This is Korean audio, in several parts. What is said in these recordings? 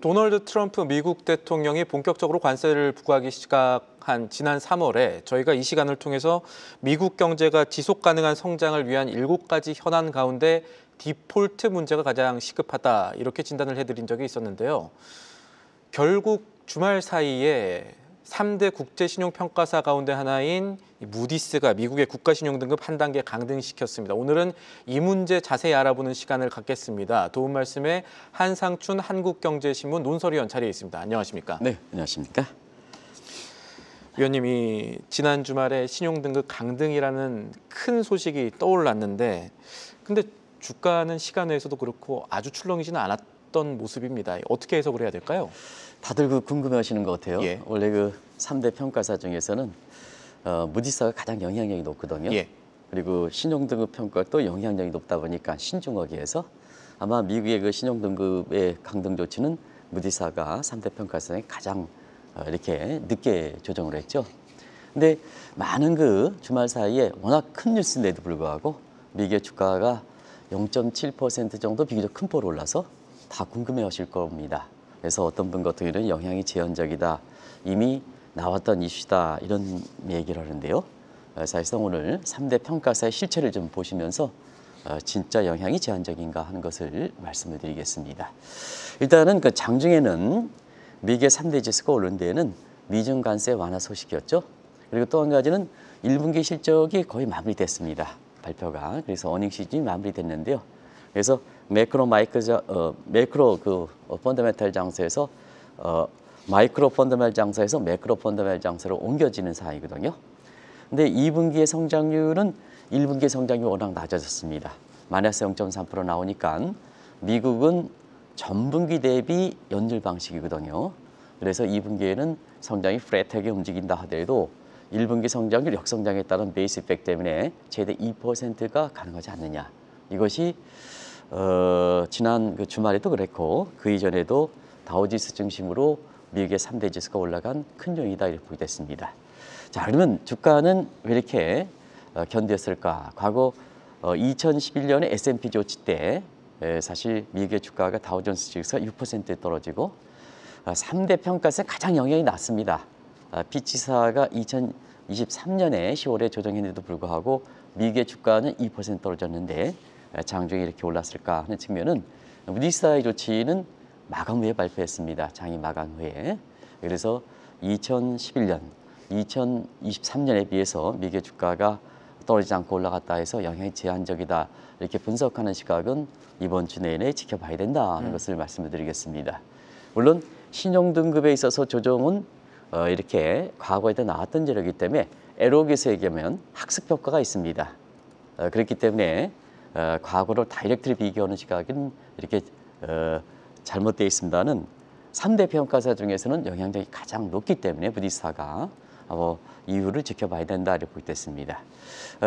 도널드 트럼프 미국 대통령이 본격적으로 관세를 부과하기 시작한 지난 3월에 저희가 이 시간을 통해서 미국 경제가 지속 가능한 성장을 위한 7가지 현안 가운데 디폴트 문제가 가장 시급하다 이렇게 진단을 해드린 적이 있었는데요. 결국 주말 사이에 3대 국제신용평가사 가운데 하나인 무디스가 미국의 국가신용등급 한 단계 강등시켰습니다. 오늘은 이 문제 자세히 알아보는 시간을 갖겠습니다. 도움 말씀에 한상춘 한국경제신문 논설위원 자리에 있습니다. 안녕하십니까? 네, 안녕하십니까? 위원님이 지난 주말에 신용등급 강등이라는 큰 소식이 떠올랐는데 근데 주가는 시간 내에서도 그렇고 아주 출렁이지는 않았던 모습입니다. 어떻게 해석을 해야 될까요? 다들 궁금해하시는 것 같아요. 예. 원래 3대 평가사 중에서는 무디스가 가장 영향력이 높거든요. 예. 그리고 신용등급 평가도 영향력이 높다 보니까 신중하게 해서 아마 미국의 신용등급의 강등 조치는 무디스가 3대 평가사 중에 가장 이렇게 늦게 조정을 했죠. 근데 많은 주말 사이에 워낙 큰 뉴스인데도 불구하고 미국의 주가가 0.7% 정도 비교적 큰 폭으로 올라서 다 궁금해하실 겁니다. 그래서 어떤 분 같은 경우는 영향이 제한적이다, 이미 나왔던 이슈다 이런 얘기를 하는데요. 사실상 오늘 3대 평가사의 실체를 좀 보시면서 진짜 영향이 제한적인가 하는 것을 말씀을 드리겠습니다. 일단은 장중에는 미국의 3대 지수가 오른 데에는 미중 관세 완화 소식이었죠. 그리고 또 한 가지는 1분기 실적이 거의 마무리됐습니다. 발표가. 그래서 어닝 시즌이 마무리됐는데요. 그래서 매크로 펀더멘탈 장세에서 마이크로 펀더멘탈 장세에서 매크로 펀더멘탈 장세로 옮겨지는 사이거든요. 근데 2분기의 성장률은 1분기 성장률이 워낙 낮아졌습니다. 마이너스 0.3% 나오니까 미국은 전분기 대비 연율 방식이거든요. 그래서 2분기에는 성장이 플랫하게 움직인다 하더라도 1분기 성장률 역성장에 따른 베이스 이펙트 때문에 최대 2%가 가능하지 않느냐. 이것이 지난 주말에도 그랬고 그 이전에도 다우지수 중심으로 미국의 3대 지수가 올라간 큰 요인이다 이렇게 보게 됐습니다. 자, 그러면 주가는 왜 이렇게 견뎠을까? 과거 2011년에 S&P 조치 때 사실 미국의 주가가 다우존스 지수가 6% 떨어지고 3대 평가세 가장 영향이 났습니다. 피치사가 2023년에 10월에 조정했는데도 불구하고 미국의 주가는 2% 떨어졌는데 장중에 이렇게 올랐을까 하는 측면은 무디스의 조치는 마감 후에 발표했습니다. 장이 마감 후에. 그래서 2011년, 2023년에 비해서 미국의 주가가 떨어지지 않고 올라갔다 해서 영향이 제한적이다. 이렇게 분석하는 시각은 이번 주 내내 지켜봐야 된다 하는 것을 말씀을 드리겠습니다. 물론 신용등급에 있어서 조정은 이렇게 과거에도 나왔던 자료이기 때문에 에로기에서 얘기하면 학습 효과가 있습니다. 그렇기 때문에 과거를 다이렉트로 비교하는 시각은 이렇게 잘못되어 있습니다는 3대 평가사 중에서는 영향력이 가장 높기 때문에 무디스가 이유를 지켜봐야 된다 이렇게 보겠습니다.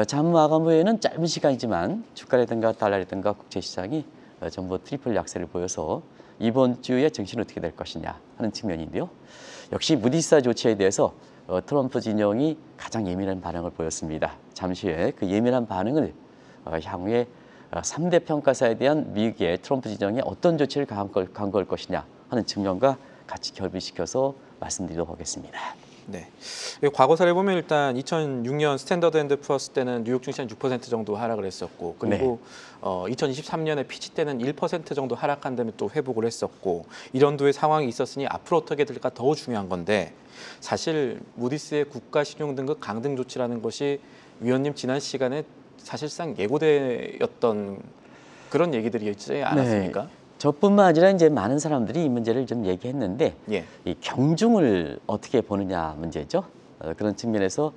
장 마감 후에는 짧은 시간이지만 주가라든가 달러라든가 국제시장이 전부 트리플 약세를 보여서 이번 주에 증시는 어떻게 될 것이냐 하는 측면인데요. 역시 무디스 조치에 대해서 트럼프 진영이 가장 예민한 반응을 보였습니다. 잠시 후에 그 예민한 반응을 향후에 3대 평가사에 대한 미국의 트럼프 진영이 어떤 조치를 강구할 것이냐 하는 측면과 같이 결부시켜서 말씀드리도록 하겠습니다. 네, 과거사를 보면 일단 2006년 스탠더드 앤드 푸어스 때는 뉴욕 증시는 6% 정도 하락을 했었고 그리고 네. 2023년에 피치 때는 1% 정도 하락한 다음에 또 회복을 했었고 이런 도의 상황이 있었으니 앞으로 어떻게 될까 더 중요한 건데 사실 무디스의 국가신용등급 강등 조치라는 것이 위원님 지난 시간에 사실상 예고되었던 그런 얘기들이 있지 않았습니까? 네. 저뿐만 아니라 이제 많은 사람들이 이 문제를 좀 얘기했는데 예. 이 경중을 어떻게 보느냐 문제죠. 그런 측면에서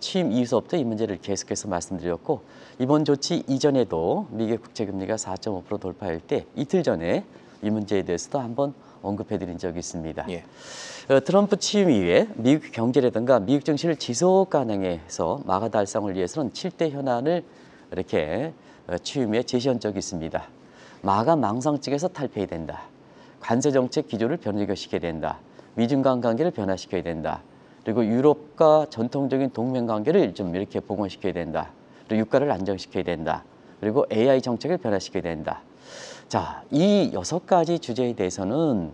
취임 이후부터 이 문제를 계속해서 말씀드렸고 이번 조치 이전에도 미국의 국채금리가 4.5% 돌파할 때 이틀 전에 이 문제에 대해서도 한번 언급해드린 적이 있습니다. 예. 트럼프 취임 이후에 미국 경제라든가 미국 증시를 지속 가능해서 마가 달성을 위해서는 7대 현안을 이렇게 취임 후에 제시한 적이 있습니다. 마가 망상증에서 탈피해야 된다. 관세 정책 기조를 변화시켜야 된다. 미중 간 관계를 변화시켜야 된다. 그리고 유럽과 전통적인 동맹 관계를 좀 이렇게 복원시켜야 된다. 그리고 유가를 안정시켜야 된다. 그리고 AI 정책을 변화시켜야 된다. 자, 이 6가지 주제에 대해서는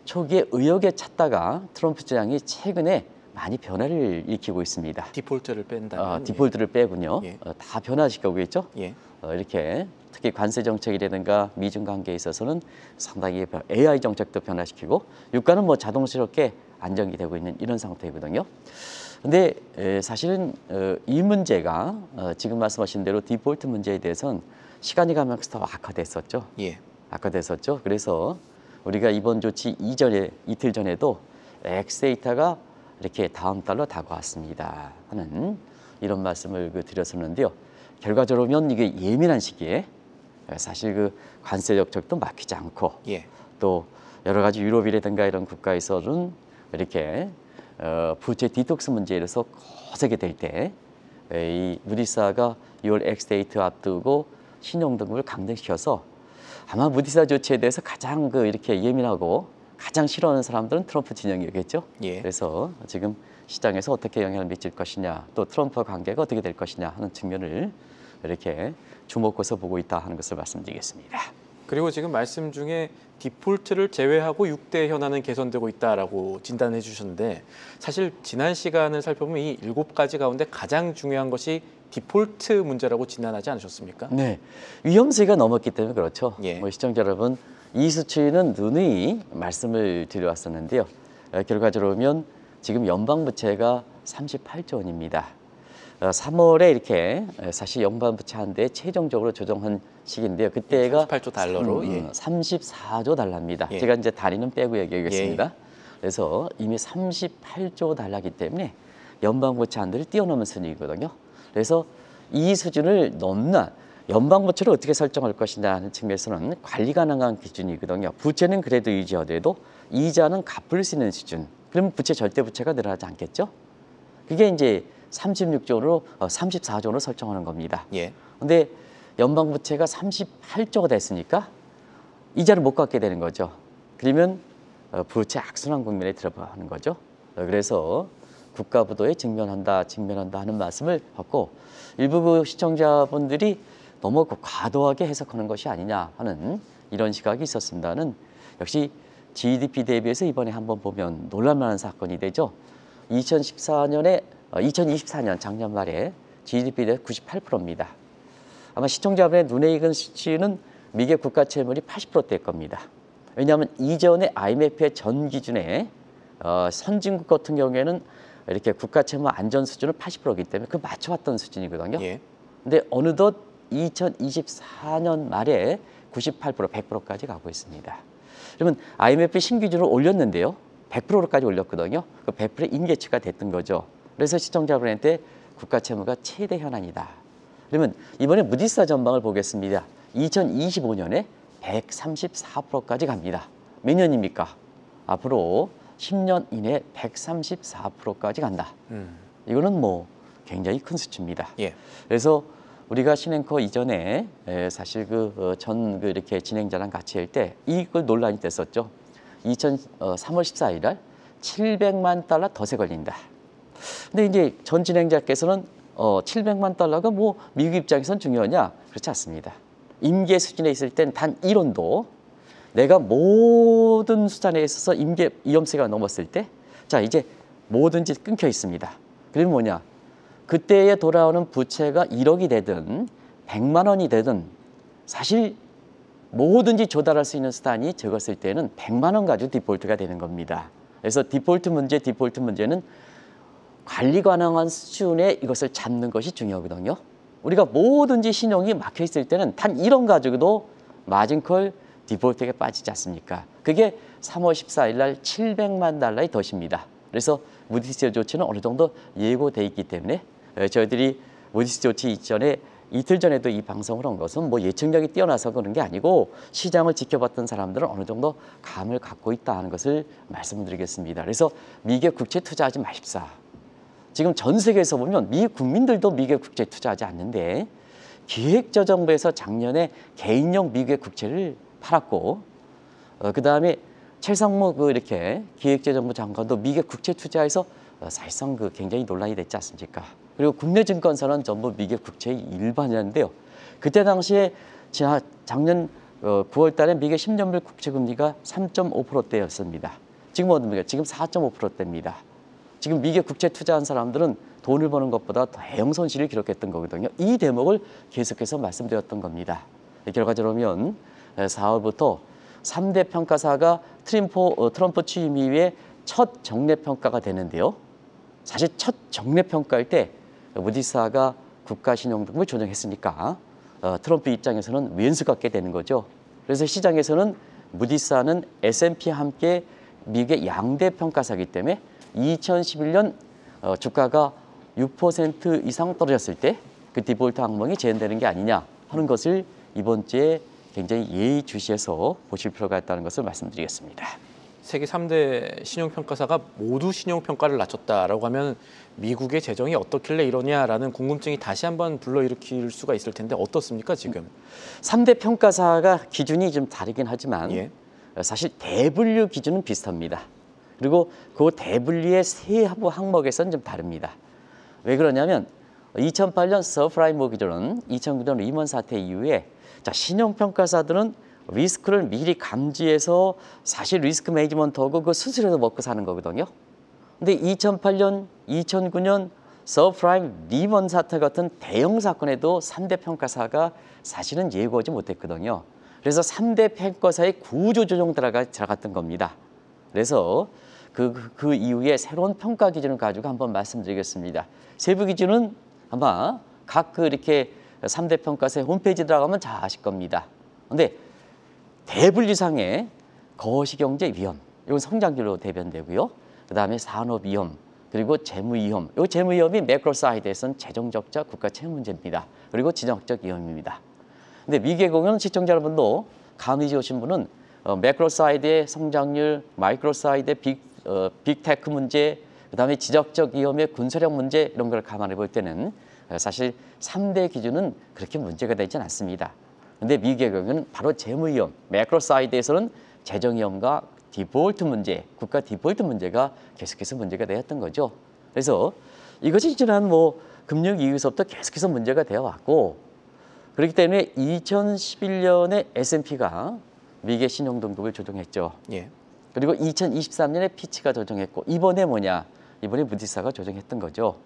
초기에 의혹에 찼다가 트럼프 주장이 최근에 많이 변화를 일으키고 있습니다. 디폴트를 뺀다면 디폴트를 빼군요. 예. 다 변화시키고 있죠. 예. 이렇게 특히 관세 정책이라든가 미중 관계에 있어서는 상당히 AI 정책도 변화시키고 유가는 뭐 자동스럽게 안정이 되고 있는 이런 상태이거든요. 근데 사실은 이 문제가 지금 말씀하신 대로 디폴트 문제에 대해서는 시간이 가면서 더 악화됐었죠. 예. 악화됐었죠. 그래서 우리가 이번 조치 이전에 이틀 전에도 엑스데이터가 이렇게 다음 달로 다가왔습니다 하는 이런 말씀을 드렸었는데요. 결과적으로 보면 이게 예민한 시기에 사실 그 관세 정책도 막히지 않고 예. 또 여러 가지 유럽이라든가 이런 국가에서는 이렇게 부채 디톡스 문제에 대해서 거세게 될 때 이 무디스가 6월 엑스데이트 앞두고 신용등급을 강등시켜서 아마 무디스 조치에 대해서 가장 이렇게 예민하고 가장 싫어하는 사람들은 트럼프 진영이겠죠. 예. 그래서 지금 시장에서 어떻게 영향을 미칠 것이냐, 또 트럼프와 관계가 어떻게 될 것이냐 하는 측면을 이렇게 주목해서 보고 있다 하는 것을 말씀드리겠습니다. 그리고 지금 말씀 중에 디폴트를 제외하고 6대 현안은 개선되고 있다라고 진단해 주셨는데 사실 지난 시간을 살펴보면 이 7가지 가운데 가장 중요한 것이 디폴트 문제라고 진단하지 않으셨습니까? 네, 위험세가 넘었기 때문에 그렇죠. 예. 시청자 여러분, 이 수치는 누누이 말씀을 드려왔었는데요. 결과적으로 보면 지금 연방부채가 38조 원입니다. 3월에 이렇게 사실 연방부채 한대 최종적으로 조정한 시기인데요. 그때가 38조 달러로 34조 달러입니다. 예. 제가 이제 단위는 빼고 얘기하겠습니다. 그래서 이미 38조 달러이기 때문에 연방부채 한대를 뛰어넘은 수준이거든요. 그래서 이 수준을 넘나 연방부채를 어떻게 설정할 것이냐 하는 측면에서는 관리 가능한 기준이거든요. 부채는 그래도 유지하더라도 이자는 갚을 수 있는 수준. 그러면 부채 절대 부채가 늘어나지 않겠죠? 그게 이제 36조로 34조로 설정하는 겁니다. 예. 근데 연방 부채가 38조가 됐으니까 이자를 못 갚게 되는 거죠. 그러면 부채 악순환 국면에 들어가는 거죠. 그래서 국가 부도에 직면한다 하는 말씀을 받고 일부 시청자분들이 너무 과도하게 해석하는 것이 아니냐 하는 이런 시각이 있었습니다는 역시 GDP 대비해서 이번에 한번 보면 놀랄만한 사건이 되죠. 2024년 작년 말에 GDP 대비 98%입니다. 아마 시청자분의 눈에 익은 수치는 미국 국가 채무율이 80%대일 겁니다. 왜냐하면 이전에 IMF의 전 기준에 선진국 같은 경우에는 이렇게 국가 채무 안전 수준은 80%이기 때문에 그 맞춰왔던 수준이거든요. 예. 근데 어느덧 2024년 말에 98%, 100%까지 가고 있습니다. 그러면 IMF 신기준을 올렸는데요. 100%까지 올렸거든요. 그 100%의 임계치가 됐던 거죠. 그래서 시청자분한테 국가 채무가 최대 현안이다. 그러면 이번에 무디스 전망을 보겠습니다. 2025년에 134%까지 갑니다. 몇 년입니까? 앞으로 10년 이내에 134%까지 간다. 이거는 뭐 굉장히 큰 수치입니다. 예. 그래서 우리가 신앵커 이전에 사실 이렇게 진행자랑 같이 할 때 이걸 논란이 됐었죠. 3월 14일 날 700만 달러 덫에 걸린다. 근데 이제 전 진행자께서는 700만 달러가 뭐 미국 입장에선 중요하냐? 그렇지 않습니다. 임계 수준에 있을 땐 단 1원도 내가 모든 수단에 있어서 임계 위험세가 넘었을 때 자 이제 뭐든지 끊겨 있습니다. 그러면 뭐냐? 그때에 돌아오는 부채가 1억이 되든 100만 원이 되든 사실 뭐든지 조달할 수 있는 수단이 적었을 때는 100만 원 가지고 디폴트가 되는 겁니다. 그래서 디폴트 문제는 관리 가능한 수준에 이것을 잡는 것이 중요하거든요. 우리가 뭐든지 신용이 막혀 있을 때는 단 1원 가지고도 마진콜 디폴트에 빠지지 않습니까? 그게 3월 14일 날 700만 달러의 덫입니다. 그래서 무디스 조치는 어느 정도 예고돼 있기 때문에 저희들이 무디스 조치 이전에 이틀 전에도 이 방송을 한 것은 뭐 예측력이 뛰어나서 그런 게 아니고 시장을 지켜봤던 사람들은 어느 정도 감을 갖고 있다 하는 것을 말씀드리겠습니다. 그래서 미국 국채 투자하지 마십사. 지금 전 세계에서 보면 미국 국민들도 미국 국채 투자하지 않는데 기획재정부에서 작년에 개인용 미국의 국채를 팔았고 그다음에 최상무 이렇게 기획재정부 장관도 미국 국채 투자해서 사실상 굉장히 논란이 됐지 않습니까? 그리고 국내 증권사는 전부 미국 국채의 일반이었는데요. 그때 당시에 작년 9월 달에 미국의 10년물 국채 금리가 3.5%대였습니다. 지금 어떻습니까? 지금 4.5%대입니다. 지금 미국에 국채 투자한 사람들은 돈을 버는 것보다 대형 손실을 기록했던 거거든요. 이 대목을 계속해서 말씀드렸던 겁니다. 결과적으로 보면 4월부터 3대 평가사가 트럼프 취임 이후에 첫 정례 평가가 되는데요. 사실 첫 정례 평가일 때 무디스가 국가 신용등급을 조정했으니까 트럼프 입장에서는 왼수 같게 되는 거죠. 그래서 시장에서는 무디스는 S&P와 함께 미국의 양대 평가사이기 때문에 2011년 주가가 6% 이상 떨어졌을 때 그 디폴트 악몽이 재현되는 게 아니냐 하는 것을 이번 주에 굉장히 예의주시해서 보실 필요가 있다는 것을 말씀드리겠습니다. 세계 3대 신용평가사가 모두 신용평가를 낮췄다라고 하면 미국의 재정이 어떻길래 이러냐라는 궁금증이 다시 한번 불러일으킬 수가 있을 텐데 어떻습니까 지금? 3대 평가사가 기준이 좀 다르긴 하지만 예. 사실 대분류 기준은 비슷합니다. 그리고 그 대분류의 세부 항목에서는 좀 다릅니다. 왜 그러냐면 2008년 서프라임 모기지론, 2009년 리먼 사태 이후에 신용평가사들은 리스크를 미리 감지해서 사실 리스크 매니지먼트하고 그 수수료도 먹고 사는 거거든요. 근데 2008년, 2009년 서프라임 리먼 사태 같은 대형 사건에도 3대 평가사가 사실은 예고하지 못했거든요. 그래서 3대 평가사의 구조조정 들어갔던 겁니다. 그래서 그 이후에 새로운 평가 기준을 가지고 한번 말씀드리겠습니다. 세부 기준은 아마 각 이렇게 3대 평가사의 홈페이지 들어가면 잘 아실 겁니다. 근데 대분류상의 거시경제 위험, 이건 성장률로 대변되고요. 그다음에 산업 위험, 그리고 재무 위험. 이 재무 위험이 매크로 사이드에서는 재정 적자, 국가 채무 문제입니다. 그리고 지정학적 위험입니다. 근데 미국의 경우는 시청자 여러분도 감이 좋으신 분은 매크로 사이드의 성장률, 마이크로 사이드의 빅테크 문제, 그다음에 지적적 위험의 군사력 문제 이런 걸 감안해 볼 때는 사실 3대 기준은 그렇게 문제가 되지 않습니다. 근데 미국의 경우는 바로 재무 위험, 매크로 사이드에서는 재정 위험과 디폴트 문제, 국가 디폴트 문제가 계속해서 문제가 되었던 거죠. 그래서 이것이 지난 금융 이후서부터 계속해서 문제가 되어 왔고, 그렇기 때문에 2011년에 S&P가 미국의 신용 등급을 조정했죠. 예. 그리고 2023년에 피치가 조정했고, 이번에 뭐냐? 이번에 무디스가 조정했던 거죠.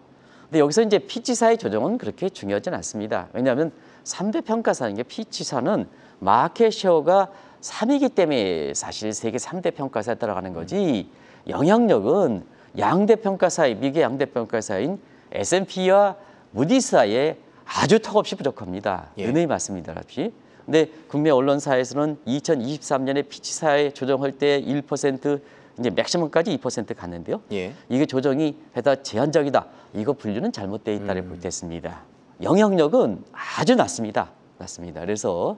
근데 여기서 이제 피치사의 조정은 그렇게 중요하진 않습니다. 왜냐하면 3대 평가사인 게 피치사는 마켓 쉐어가 3이기 때문에 사실 세계 3대 평가사에 따라가는 거지, 영향력은 양대 평가사의 미국의 양대 평가사인 S&P와 무디스사에 아주 턱없이 부족합니다. 예. 은혜의 말씀이다라피. 근데 국내 언론사에서는 2023년에 피치사에 조정할 때 1% 이제 맥시멈까지 2% 갔는데요. 예. 이게 조정이 해다 제한적이다. 이거 분류는 잘못되어 있다를 보겠습니다. 영향력은 아주 낮습니다. 그래서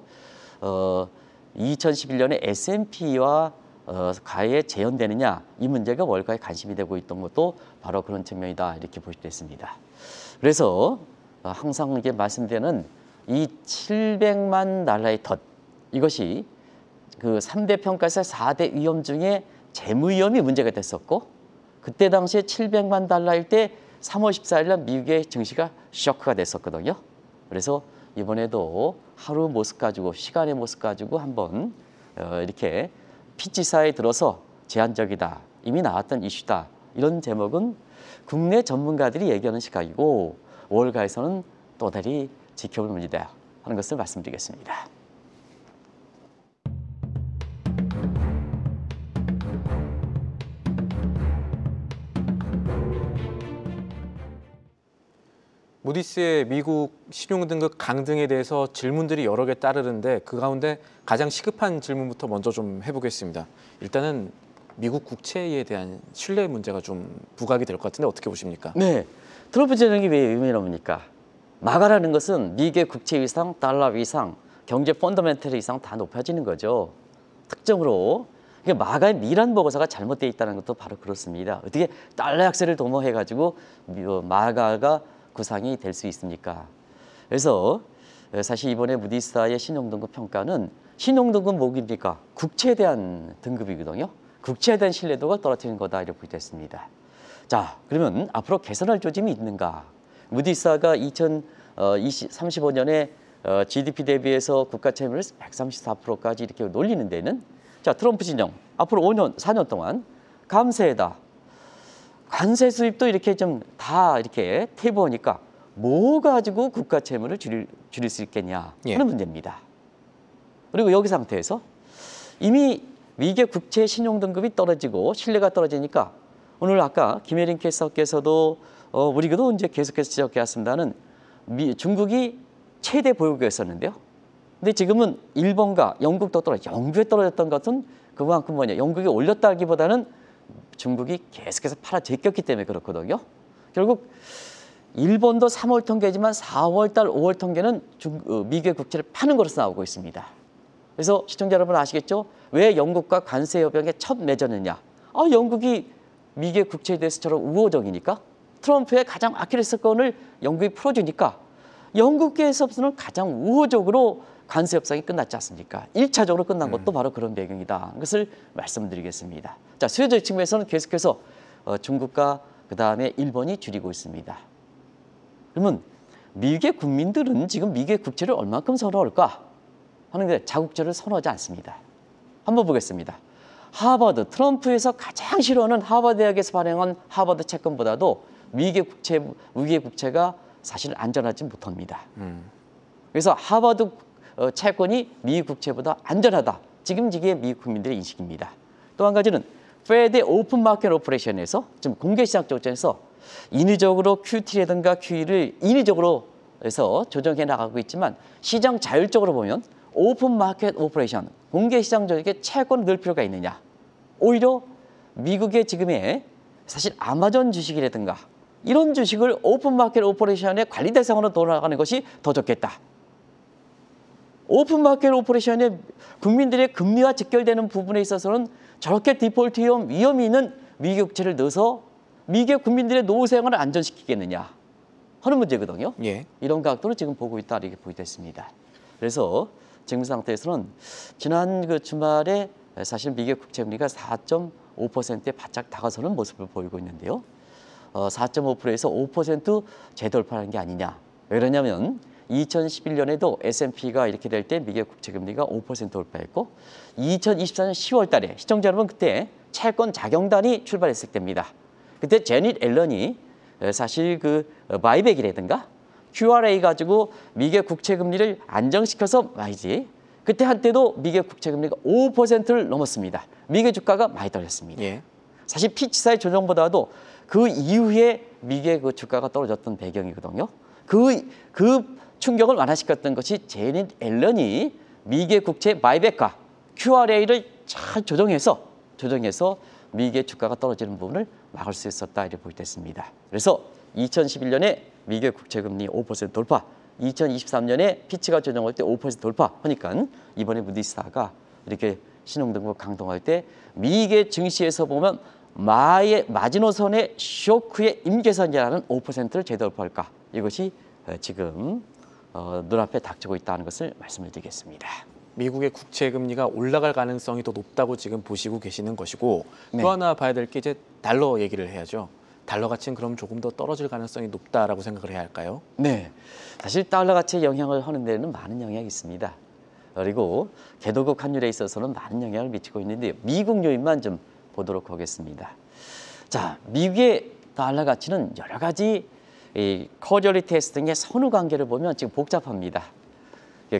2011년에 S&P와 가에 재현되느냐, 이 문제가 월가에 관심이 되고 있던 것도 바로 그런 측면이다, 이렇게 볼 수 있습니다. 그래서 항상 이게 말씀드리는 이 700만 달러의 덫, 이것이 그 3대 평가사 4대 위험 중에 재무 위험이 문제가 됐었고, 그때 당시에 700만 달러일 때 3월 14일 날 미국의 증시가 쇼크가 됐었거든요. 그래서 이번에도 하루 모습 가지고, 시간의 모습 가지고 한번 이렇게 피치사에 들어서 제한적이다, 이미 나왔던 이슈다, 이런 제목은 국내 전문가들이 얘기하는 시각이고, 월가에서는 또 다리 지켜볼 문제다 하는 것을 말씀드리겠습니다. 무디스의 미국 신용등급 강등에 대해서 질문들이 여러 개 따르는데 그 가운데 가장 시급한 질문부터 먼저 좀 해보겠습니다. 일단은 미국 국채에 대한 신뢰 문제가 좀 부각이 될 것 같은데 어떻게 보십니까? 네, 트럼프 재정이 왜 의미합니까? 마가라는 것은 미국의 국채 위상, 달러 위상, 경제 펀더멘털 위상 다 높아지는 거죠. 특정으로 마가의 미란 보고서가 잘못되어 있다는 것도 바로 그렇습니다. 어떻게 달러 약세를 도모해가지고 마가가 구상이 될 수 있습니까? 그래서 사실 이번에 무디스의 신용등급 평가는 신용등급 뭐입니까? 국채에 대한 등급이거든요. 국채에 대한 신뢰도가 떨어지는 거다, 이렇게 됐습니다. 자, 그러면 앞으로 개선할 조짐이 있는가? 무디스가 2035년에 GDP 대비해서 국가 채무를 134%까지 이렇게 놀리는 데는 자, 트럼프 진영 앞으로 5년, 4년 동안 감세에다 관세 수입도 이렇게 좀 다 이렇게 태보니까 뭐 가지고 국가 채무를 줄일 수 있겠냐 하는 문제입니다. 그리고 여기 상태에서 이미 미국의 국채 신용 등급이 떨어지고 신뢰가 떨어지니까 오늘 아까 김혜린 캐스터께서도 우리도 이제 계속해서 지적해 왔습니다는 중국이 최대 보유국이었었는데요. 근데 지금은 일본과 영국도 영국에 떨어졌던 것은 그만큼 뭐냐 영국이 올렸다기보다는 중국이 계속해서 팔아 제꼈기 때문에 그렇거든요. 결국 일본도 3월 통계지만 4월 달, 5월 통계는 미국의 국채를 파는 것으로 나오고 있습니다. 그래서 시청자 여러분 아시겠죠? 왜 영국과 관세 협약에 첫 맺었느냐? 영국이 미국의 국채에 대해서처럼 우호적이니까 트럼프의 가장 아킬레스건을 영국이 풀어주니까 영국계에서는 가장 우호적으로 관세 협상이 끝났지 않습니까? 1차적으로 끝난 것도 바로 그런 배경이다. 그것을 말씀드리겠습니다. 자, 수혜적 측면에서는 계속해서 중국과 그다음에 일본이 줄이고 있습니다. 그러면 미국의 국민들은 지금 미국의 국채를 얼마큼 선호할까 하는데 자국채를 선호하지 않습니다. 한번 보겠습니다. 하버드, 트럼프에서 가장 싫어하는 하버드 대학에서 발행한 하버드 채권보다도 미국의 국채가 사실 안전하지 못합니다. 그래서 하버드 채권이 미국 국채보다 안전하다. 지금 이게 미국 국민들의 인식입니다. 또 한 가지는 페드의 오픈 마켓 오퍼레이션에서 지금 공개시장 조정에서 인위적으로 QT라든가 QE를 인위적으로 해서 조정해 나가고 있지만 시장 자율적으로 보면 오픈 마켓 오퍼레이션, 공개시장 조정에 채권을 넣을 필요가 있느냐. 오히려 미국의 지금의 사실 아마존 주식이라든가 이런 주식을 오픈 마켓 오퍼레이션의 관리 대상으로 돌아가는 것이 더 좋겠다. 오픈 마켓 오퍼레이션에 국민들의 금리와 직결되는 부분에 있어서는 저렇게 디폴트 위험이 있는 미국 국채를 넣어서 미국 국민들의 노후 생활을 안전시키겠느냐 하는 문제거든요. 이런 각도로 지금 보고 있다 이렇게 보이겠습니다. 그래서 지금 상태에서는 지난 그 주말에 사실 미국 국채 금리가 4.5%에 바짝 다가서는 모습을 보이고 있는데요. 4.5%에서 5% 재돌파하는 게 아니냐. 왜 그러냐면 2011년에도 S&P가 이렇게 될 때 미국 국채 금리가 5% 돌파했고 2024년 10월 달에 시청자 여러분 그때 채권 자경단이 출발했을 때입니다. 그때 제닛 앨런이 사실 그 바이백이라든가 QRA 가지고 미국 국채 금리를 안정시켜서 말이지. 그때 한때도 미국 국채 금리가 5%를 넘었습니다. 미국 주가가 많이 떨어졌습니다. 사실 피치사의 조정보다도 그 이후에 미국의 그 주가가 떨어졌던 배경이거든요. 그 충격을 완화시켰던 것이 제닛 앨런이 미국의 국채 바이백과 QRA를 잘 조정해서 미국의 주가가 떨어지는 부분을 막을 수 있었다 이렇게 보겠습니다. 그래서 2011년에 미국의 국채 금리 5% 돌파, 2023년에 피치가 조정할 때 5% 돌파하니까 이번에 무디스가 이렇게 신용등급 강동할 때 미국의 증시에서 보면 마지노선의 쇼크의 임계선이라는 5%를 재돌파할까 이것이 지금 눈앞에 닥치고 있다는 것을 말씀을 드리겠습니다. 미국의 국채 금리가 올라갈 가능성이 더 높다고 지금 보시고 계시는 것이고 또 하나 봐야 될 게 이제 달러 얘기를 해야죠. 달러 가치는 그럼 조금 더 떨어질 가능성이 높다라고 생각을 해야 할까요? 네, 사실 달러 가치에 영향을 하는 데는 많은 영향이 있습니다. 그리고 개도국 환율에 있어서는 많은 영향을 미치고 있는데 미국 요인만 좀 보도록 하겠습니다. 자, 미국의 달러 가치는 여러 가지 커저리 테스트 등의 선후 관계를 보면 지금 복잡합니다.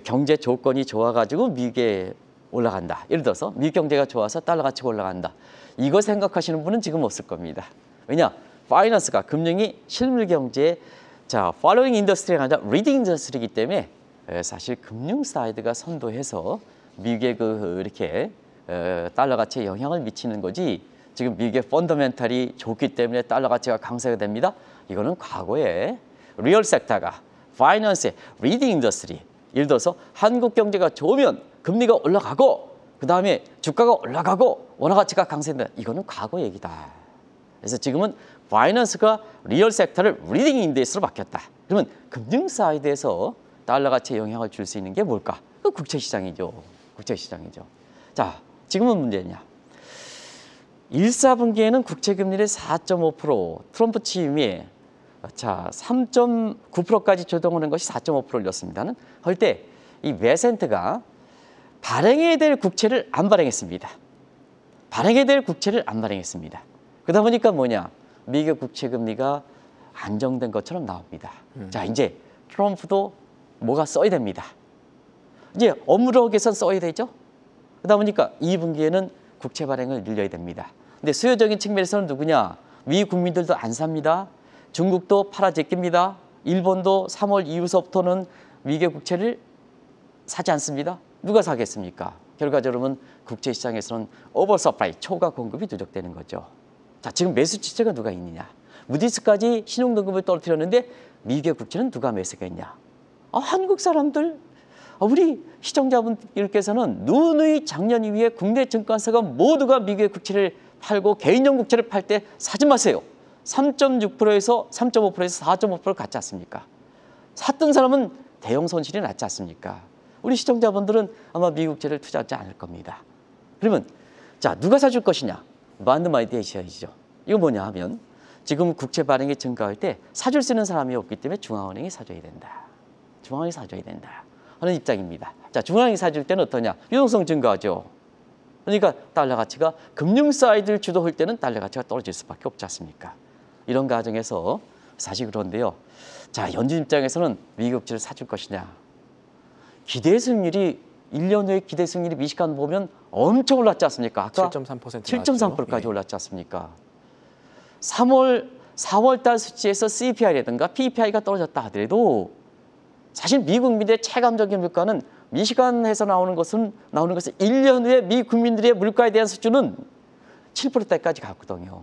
경제 조건이 좋아가지고 미국에 올라간다. 예를 들어서 미국 경제가 좋아서 달러 가치가 올라간다. 이거 생각하시는 분은 지금 없을 겁니다. 왜냐? 파이낸스가 금융이 실물 경제의 following industry가 아니라 leading industry이기 때문에 사실 금융 사이드가 선도해서 미국의 이렇게 달러 가치에 영향을 미치는 거지. 지금 미국의 펀더멘탈이 좋기 때문에 달러 가치가 강세가 됩니다. 이거는 과거에 리얼 섹터가 파이낸스의 리딩 인더스트리 예를 들어서 한국 경제가 좋으면 금리가 올라가고 그다음에 주가가 올라가고 원화 가치가 강세된다. 이거는 과거 얘기다. 그래서 지금은 파이낸스가 리얼 섹터를 리딩 인데스로 바뀌었다. 그러면 금융 사이드에서 달러 가치에 영향을 줄 수 있는 게 뭘까? 그 국채 시장이죠. 국채 시장이죠. 자, 지금은 문제냐? 1, 4분기에는 국채 금리를 4.5% 트럼프 취임에 자, 3.9%까지 조정하는 것이 4.5%를 올렸습니다는 할 때 이 베센트가 발행해야 될 국채를 안 발행했습니다. 발행해야 될 국채를 안 발행했습니다. 그러다 보니까 뭐냐? 미국 국채 금리가 안정된 것처럼 나옵니다. 자, 이제 트럼프도 뭐가 써야 됩니다. 이제 업무를 위해서 써야 되죠. 그러다 보니까 2분기에는 국채 발행을 늘려야 됩니다. 근데 수요적인 측면에서는 누구냐? 미 국민들도 안 삽니다. 중국도 팔아 제낍니다. 일본도 3월 이후서부터는 미국 국채를 사지 않습니다. 누가 사겠습니까? 결과적으로는 국채 시장에서는 오버서플라이, 초과 공급이 누적되는 거죠. 자, 지금 매수 지체가 누가 있느냐? 무디스까지 신용등급을 떨어뜨렸는데 미국 국채는 누가 매수했냐? 한국 사람들, 우리 시청자분들께서는 누누이 작년 이후에 국내 증권사가 모두가 미국의 국채를 팔고 개인용 국채를 팔 때 사지 마세요. 3.6%에서 3.5%에서 4.5% 갔지 않습니까? 샀던 사람은 대형 손실이 났지 않습니까? 우리 시청자분들은 아마 미국 국채를 투자하지 않을 겁니다. 그러면 자, 누가 사줄 것이냐? 마인드마이디에이션이죠. 이거 뭐냐 하면 지금 국채 발행이 증가할 때 사줄 수 있는 사람이 없기 때문에 중앙은행이 사줘야 된다. 중앙은행이 사줘야 된다 하는 입장입니다. 자, 중앙은행이 사줄 때는 어떠냐? 유동성 증가하죠. 그러니까 달러 가치가 금융 사이드를 주도할 때는 달러 가치가 떨어질 수밖에 없지 않습니까? 이런 과정에서 사실 그런데요. 자, 연준 입장에서는 미국 국채를 사줄 것이냐? 기대 수익률이 1년 후에 기대 수익률이 미시간 보면 엄청 올랐지 않습니까? 아까 7.3%까지 올랐지 않습니까? 4월 달 수치에서 CPI라든가 PPI가 떨어졌다 하더라도 사실 미국 국민들의 체감적인 물가는 미시간에서 나오는 것은 1년 후에 미 국민들의 물가에 대한 수준은 7%대까지 갔거든요.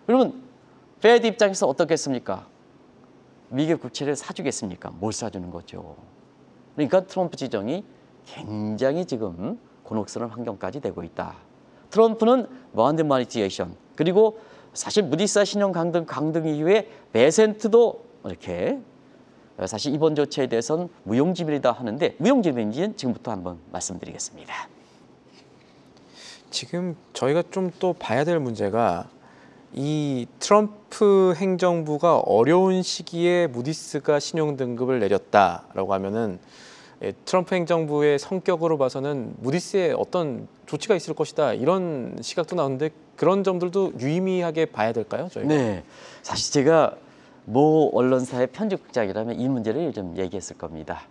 그러면 페드 입장에서 어떻겠습니까? 미국 국채를 사주겠습니까? 못 사주는 거죠. 그러니까 트럼프 지정이 굉장히 지금 곤혹스러운 환경까지 되고 있다. 트럼프는 마운드 마니티에이션 그리고 사실 무디스 신용 강등 이후에 베센트도 이렇게 사실 이번 조치에 대해서는 무용지물이다 하는데 무용지물인지는 지금부터 한번 말씀드리겠습니다. 지금 저희가 좀 또 봐야 될 문제가 이 트럼프 행정부가 어려운 시기에 무디스가 신용 등급을 내렸다라고 하면은 트럼프 행정부의 성격으로 봐서는 무디스에 어떤 조치가 있을 것이다 이런 시각도 나오는데 그런 점들도 유의미하게 봐야 될까요, 저희가? 네, 사실 제가 모 언론사의 편집국장이라면 이 문제를 좀 얘기했을 겁니다.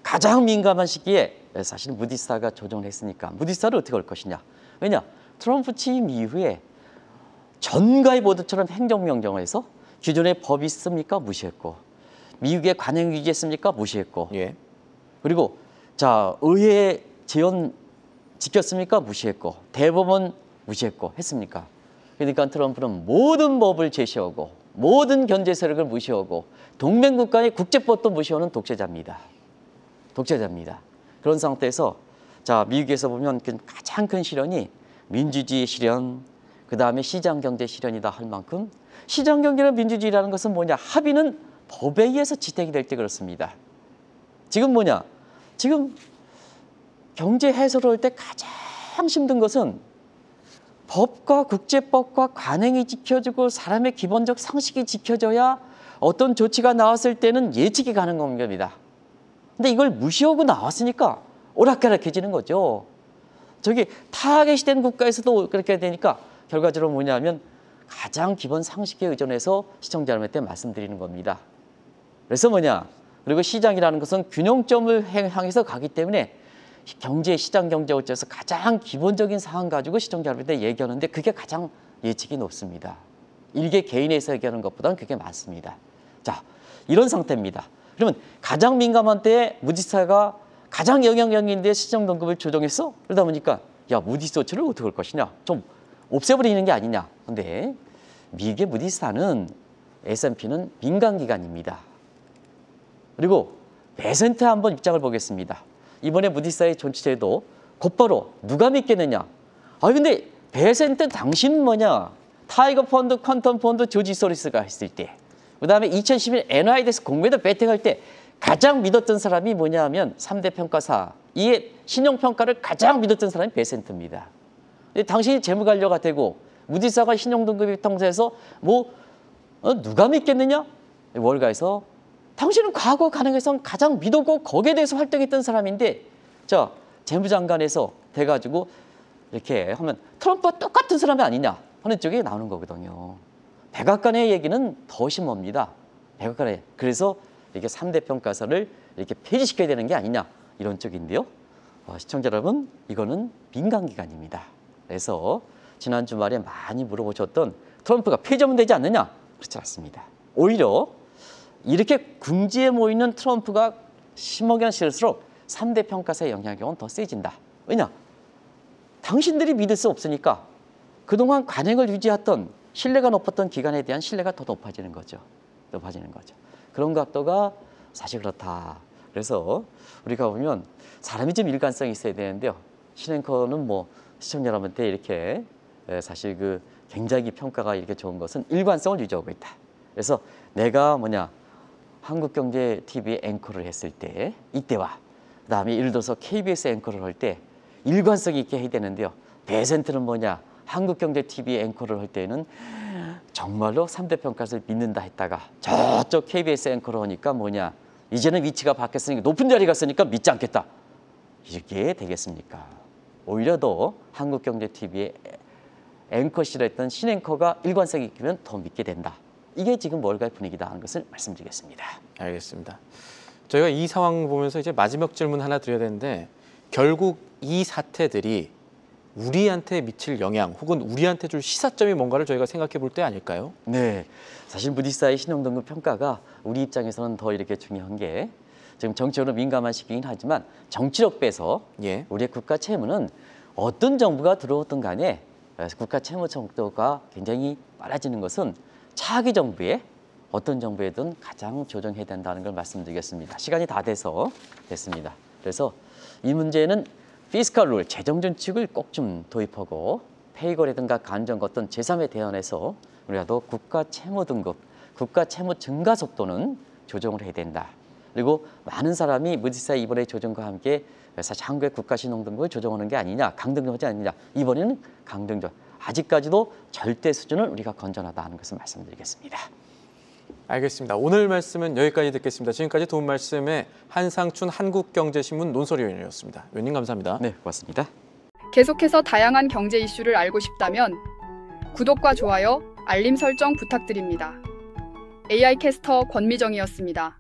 가장 민감한 시기에 사실 무디스가 조정을 했으니까 무디스를 어떻게 할 것이냐? 왜냐, 트럼프 취임 이후에 전가의 보도처럼 행정명령을 해서 기존의 법이 있습니까? 무시했고 미국의 관행 위기했습니까? 무시했고 예. 그리고 자, 의회 제언 지켰습니까? 무시했고 대법원 무시했고 했습니까? 그러니까 트럼프는 모든 법을 제시하고 모든 견제 세력을 무시하고 동맹국가의 국제법도 무시하는 독재자입니다. 독재자입니다. 그런 상태에서 자, 미국에서 보면 가장 큰 실현이 민주주의 실현, 그 다음에 시장경제 실현이다 할 만큼 시장경제나 민주주의라는 것은 뭐냐? 합의는 법에 의해서 지탱이 될 때 그렇습니다. 지금 뭐냐? 지금 경제 해소를 할 때 가장 힘든 것은 법과 국제법과 관행이 지켜지고 사람의 기본적 상식이 지켜져야 어떤 조치가 나왔을 때는 예측이 가능한 겁니다. 근데 이걸 무시하고 나왔으니까 오락가락해지는 거죠. 저기 타겟시된 국가에서도 그렇게 되니까 결과적으로 뭐냐면 가장 기본 상식에 의존해서 시청자 여러분한테 말씀드리는 겁니다. 그래서 뭐냐? 그리고 시장이라는 것은 균형점을 향해서 가기 때문에 경제, 시장 경제 어째서 가장 기본적인 상황 가지고 시청자 여러분한테 얘기하는데 그게 가장 예측이 높습니다. 일개 개인에서 얘기하는 것보다는 그게 많습니다. 자, 이런 상태입니다. 그러면 가장 민감한 때에 무디스가 가장 영향력인데 시장 등급을 조정했어? 그러다 보니까 야, 무디스 조치를 어떻게 할 것이냐? 좀 없애버리는 게 아니냐? 근데 미국의 무디스는 S&P는 민간기관입니다. 그리고 베센트 한번 입장을 보겠습니다. 이번에 무디스의 존치제도 곧바로 누가 믿겠느냐? 근데 베센트 당신 뭐냐? 타이거 펀드, 퀀텀 펀드, 조지 소리스가 했을 때, 그 다음에 2011 NYDS 공매도 배팅할 때 가장 믿었던 사람이 뭐냐 하면 3대 평가사, 이에 신용평가를 가장 믿었던 사람이 베센트입니다. 당신이 재무관료가 되고 무디스가 신용등급이 통해서 누가 믿겠느냐? 월가에서 당신은 과거 가능성 가장 믿었고 거기에 대해서 활동했던 사람인데 자 재무장관에서 돼가지고 이렇게 하면 트럼프와 똑같은 사람이 아니냐 하는 쪽이 나오는 거거든요. 백악관의 얘기는 더 심합니다. 백악관에 그래서 이렇게 3대 평가서를 이렇게 폐지시켜야 되는 게 아니냐 이런 쪽인데요. 시청자 여러분 이거는 민간기관입니다. 그래서 지난 주말에 많이 물어보셨던 트럼프가 폐지하면 되지 않느냐 그렇지 않습니다. 오히려 이렇게 궁지에 모이는 트럼프가 심하게 실수록 3대 평가서의 영향력은 더 세진다. 왜냐? 당신들이 믿을 수 없으니까 그동안 관행을 유지했던 신뢰가 높았던 기관에 대한 신뢰가 더 높아지는 거죠. 높아지는 거죠. 그런 각도가 사실 그렇다. 그래서 우리가 보면 사람이 좀 일관성이 있어야 되는데요. 신앵커는 뭐 시청자 여러분한테 이렇게 사실 그 굉장히 평가가 이렇게 좋은 것은 일관성을 유지하고 있다. 그래서 내가 한국경제TV 앵커를 했을 때 이때와 그다음에 예를 들어서 KBS 앵커를 할 때 일관성 있게 해야 되는데요. 배센트는 한국경제TV 앵커를 할 때는 정말로 3대 평가서를 믿는다 했다가 저쪽 KBS 앵커를 하니까 이제는 위치가 바뀌었으니까 높은 자리 갔으니까 믿지 않겠다. 이렇게 되겠습니까? 오히려 더 한국경제TV의 앵커시라 했던 신앵커가 일관성이 있으면 더 믿게 된다. 이게 지금 월가의 분위기다 하는 것을 말씀드리겠습니다. 알겠습니다. 저희가 이 상황 보면서 이제 마지막 질문 하나 드려야 되는데 결국 이 사태들이 우리한테 미칠 영향 혹은 우리한테 줄 시사점이 뭔가를 저희가 생각해 볼 때 아닐까요? 네, 사실 무디스의 신용등급 평가가 우리 입장에서는 더 이렇게 중요한 게 지금 정치적으로 민감한 시기긴 하지만 정치력 빼서 예. 우리의 국가 채무는 어떤 정부가 들어오든 간에 국가 채무 정도가 굉장히 빨라지는 것은 차기 정부에 어떤 정부에든 가장 조정해야 된다는 걸 말씀드리겠습니다. 시간이 다 됐습니다. 그래서 이 문제는 피스칼 룰, 재정 준칙을 꼭 좀 도입하고 페이거라든가 간정 어떤 제3의 대안에서 우리가도 국가 채무 등급, 국가 채무 증가 속도는 조정을 해야 된다. 그리고 많은 사람이 무디스의 이번에 조정과 함께 사실 한국의 국가 신용 등급을 조정하는 게 아니냐, 강등하지 않느냐. 이번에는 강등조. 아직까지도 절대 수준은 우리가 건전하다 하는 것을 말씀드리겠습니다. 알겠습니다. 오늘 말씀은 여기까지 듣겠습니다. 지금까지 도움 말씀에 한상춘 한국경제신문 논설위원이었습니다. 위원님 감사합니다. 네, 고맙습니다. 계속해서 다양한 경제 이슈를 알고 싶다면 구독과 좋아요, 알림 설정 부탁드립니다. AI 캐스터 권미정이었습니다.